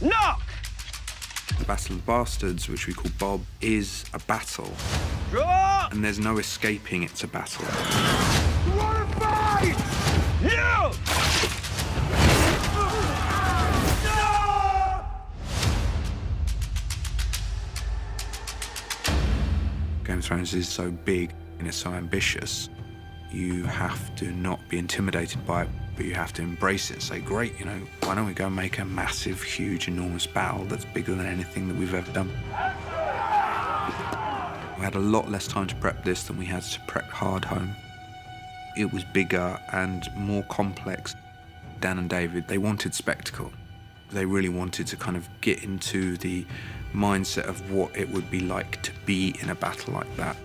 Knock! The Battle of the Bastards, which we call Bob, is a battle. Draw! And there's no escaping it's a battle. You wanna fight? No! Game of Thrones is so big and it's so ambitious, you have to not be intimidated by it, but you have to embrace it. Say, great, you know, why don't we go make a massive, huge, enormous battle that's bigger than anything that we've ever done? We had a lot less time to prep this than we had to prep Hard Home. It was bigger and more complex. Dan and David, they wanted spectacle. They really wanted to kind of get into the mindset of what it would be like to be in a battle like that.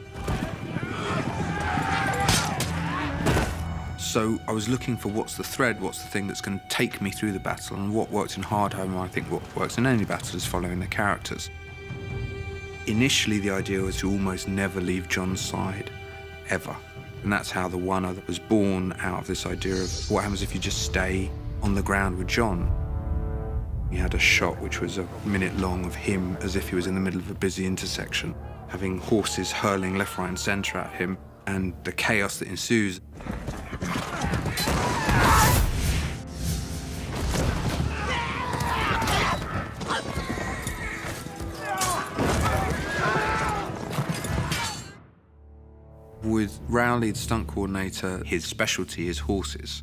So I was looking for what's the thread, what's the thing that's going to take me through the battle, and what worked in Hard Home, and I think what works in any battle is following the characters. Initially, the idea was to almost never leave John's side, ever. And that's how the One Other was born, out of this idea of what happens if you just stay on the ground with John. We had a shot which was a minute long of him as if he was in the middle of a busy intersection, having horses hurling left, right, and centre at him, and the chaos that ensues. With Rowley, the stunt coordinator, his specialty is horses.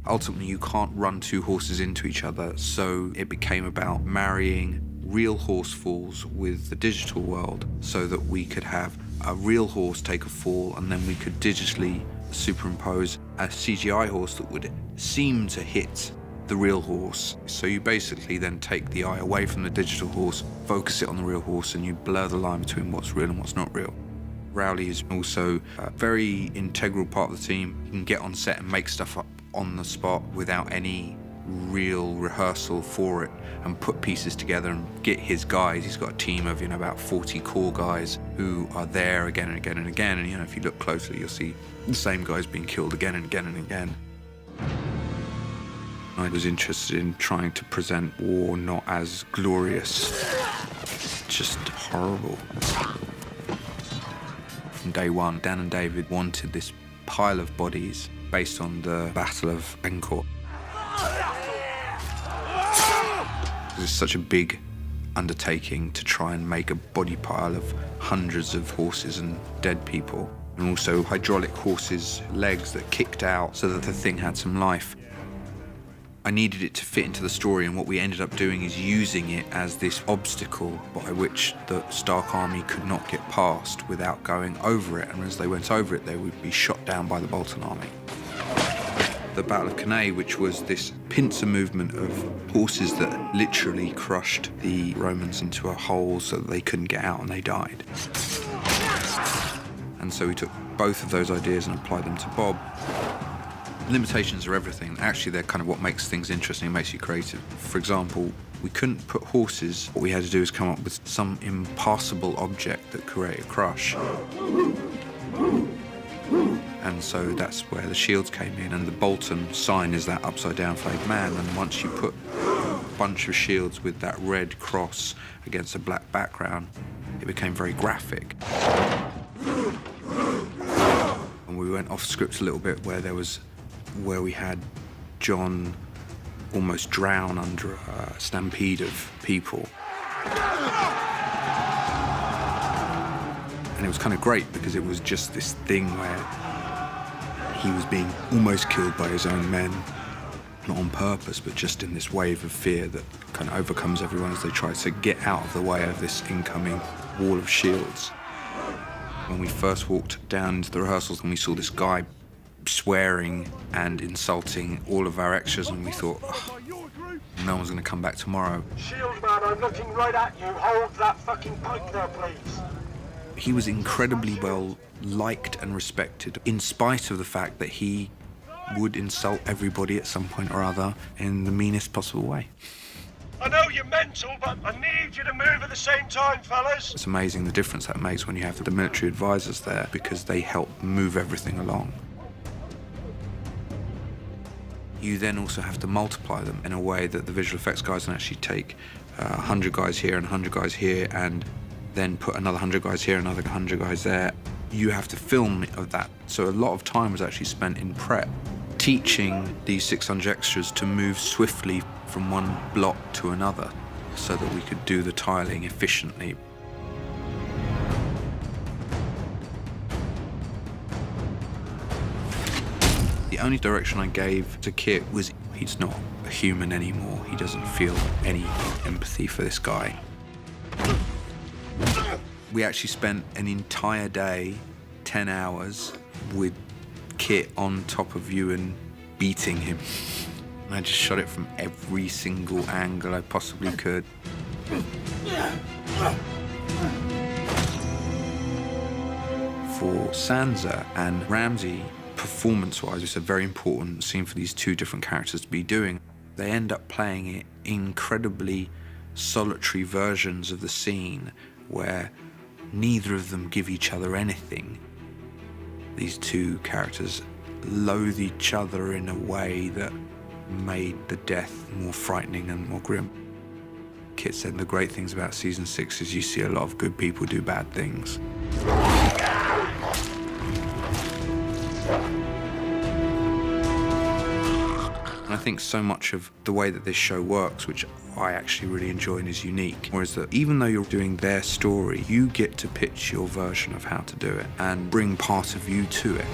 Ultimately, you can't run two horses into each other, so it became about marrying real horse falls with the digital world so that we could have a real horse take a fall and then we could digitally superimpose a CGI horse that would seem to hit the real horse. So you basically then take the eye away from the digital horse, focus it on the real horse, and you blur the line between what's real and what's not real. Rowley is also a very integral part of the team. He can get on set and make stuff up on the spot without any real rehearsal for it and put pieces together and get his guys. He's got a team of, about 40 core guys who are there again and again and again. And, if you look closely, you'll see the same guys being killed again and again and again. I was interested in trying to present war not as glorious, just horrible. From day one, Dan and David wanted this pile of bodies based on the Battle of Angkor. It's such a big undertaking to try and make a body pile of hundreds of horses and dead people, and also hydraulic horses' legs that kicked out so that the thing had some life. I needed it to fit into the story, and what we ended up doing is using it as this obstacle by which the Stark Army could not get past without going over it, and as they went over it, they would be shot down by the Bolton Army. The Battle of Cannae, which was this pincer movement of horses that literally crushed the Romans into a hole so that they couldn't get out and they died. And so we took both of those ideas and applied them to Bob. Limitations are everything. Actually, they're kind of what makes things interesting and makes you creative. For example, we couldn't put horses. What we had to do is come up with some impassable object that created a crush. And so that's where the shields came in, and the Bolton sign is that upside-down flayed man, and once you put a bunch of shields with that red cross against a black background, it became very graphic. And we went off script a little bit where we had John almost drown under a stampede of people. And it was kind of great because it was just this thing where he was being almost killed by his own men, not on purpose, but just in this wave of fear that kind of overcomes everyone as they try to get out of the way of this incoming wall of shields. When we first walked down into the rehearsals and we saw this guy swearing and insulting all of our extras, and we thought, no one's going to come back tomorrow. Shield man, I'm looking right at you. Hold that fucking pike there, please. He was incredibly well liked and respected, in spite of the fact that he would insult everybody at some point or other in the meanest possible way. I know you're mental, but I need you to move at the same time, fellas. It's amazing the difference that makes when you have the military advisors there, because they help move everything along. You then also have to multiply them in a way that the visual effects guys can actually take 100 guys here and 100 guys here, and then put another 100 guys here, another 100 guys there. You have to film of that. So a lot of time was actually spent in prep, teaching these 600 extras to move swiftly from one block to another so that we could do the tiling efficiently. The only direction I gave to Kit was he's not a human anymore. He doesn't feel any empathy for this guy. We actually spent an entire day, 10 hours, with Kit on top of Ewan, beating him. And I just shot it from every single angle I possibly could. For Sansa and Ramsay, performance-wise, it's a very important scene for these two different characters to be doing. They end up playing it incredibly solitary versions of the scene where neither of them give each other anything. These two characters loathe each other in a way that made the death more frightening and more grim. Kit said the great things about season 6 is you see a lot of good people do bad things. And I think so much of the way that this show works, which I actually really enjoy and is unique, is that even though you're doing their story, you get to pitch your version of how to do it and bring part of you to it.